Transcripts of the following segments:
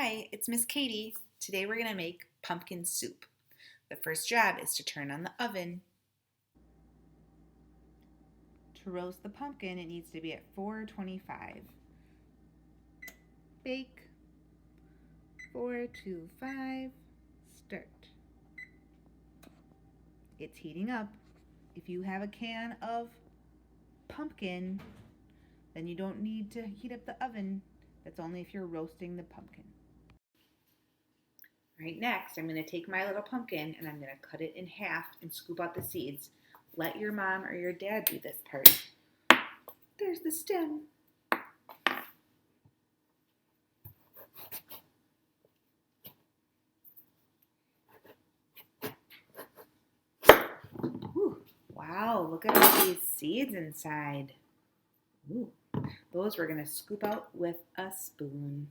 Hi, it's Miss Katie. Today we're going to make pumpkin soup. The first job is to turn on the oven. To roast the pumpkin, it needs to be at 425. Bake. 425. Start. It's heating up. If you have a can of pumpkin, then you don't need to heat up the oven. That's only if you're roasting the pumpkin. All right, next I'm going to take my little pumpkin and I'm going to cut it in half and scoop out the seeds. Let your mom or your dad do this part. There's the stem. Ooh, wow, look at all these seeds inside. Ooh, those we're going to scoop out with a spoon.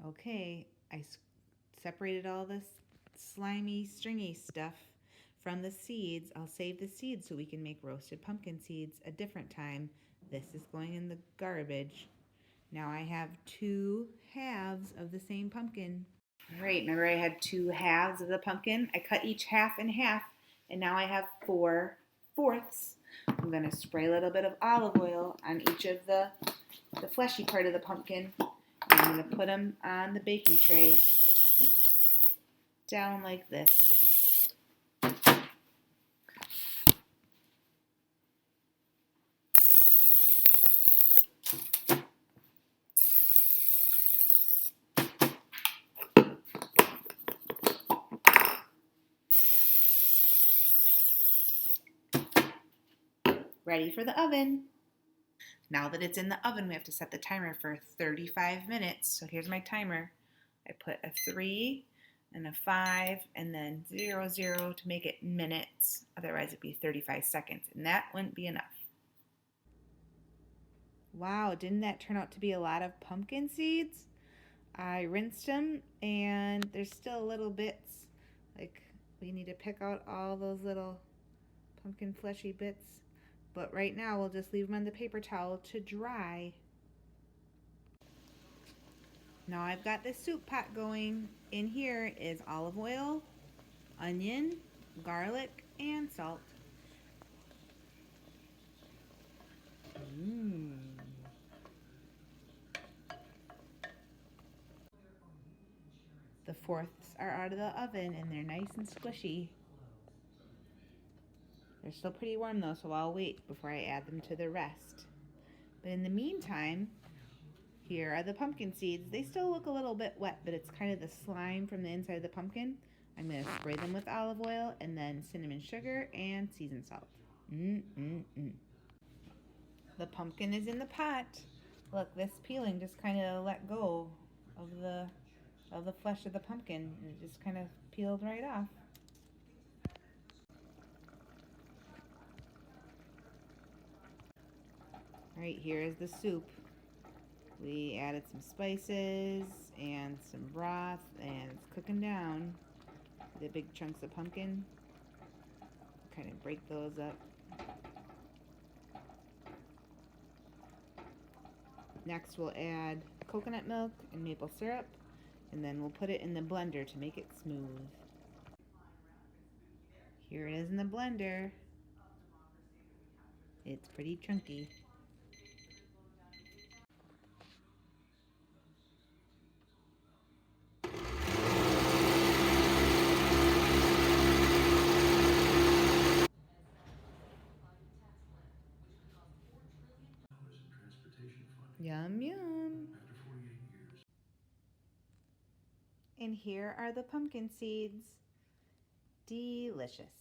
Okay, I separated all this slimy, stringy stuff from the seeds. I'll save the seeds so we can make roasted pumpkin seeds a different time. This is going in the garbage. Now I have 2 halves of the same pumpkin. All right, remember I had 2 halves of the pumpkin? I cut each half in half, and now I have 4/4. I'm going to spray a little bit of olive oil on each of the fleshy part of the pumpkin. I'm going to put them on the baking tray down like this. Ready for the oven. Now that it's in the oven, we have to set the timer for 35 minutes. So here's my timer. I put a 3 and a 5 and then 0, 0 to make it minutes. Otherwise it'd be 35 seconds, and that wouldn't be enough. Wow, didn't that turn out to be a lot of pumpkin seeds? I rinsed them and there's still little bits. Like, we need to pick out all those little pumpkin fleshy bits. But right now we'll just leave them on the paper towel to dry. Now I've got the soup pot going. In here is olive oil, onion, garlic, and salt. The 4ths are out of the oven and they're nice and squishy. They're still pretty warm though, so I'll wait before I add them to the rest. But in the meantime, here are the pumpkin seeds. They still look a little bit wet, but it's kind of the slime from the inside of the pumpkin. I'm going to spray them with olive oil and then cinnamon sugar and seasoned salt. The pumpkin is in the pot. Look, this peeling just kind of let go of the flesh of the pumpkin, and it just kind of peeled right off. All right, here is the soup. We added some spices and some broth, and it's cooking down. The big chunks of pumpkin. Kind of break those up. Next we'll add coconut milk and maple syrup, and then we'll put it in the blender to make it smooth. Here it is in the blender. It's pretty chunky. Yum, yum. And here are the pumpkin seeds. Delicious.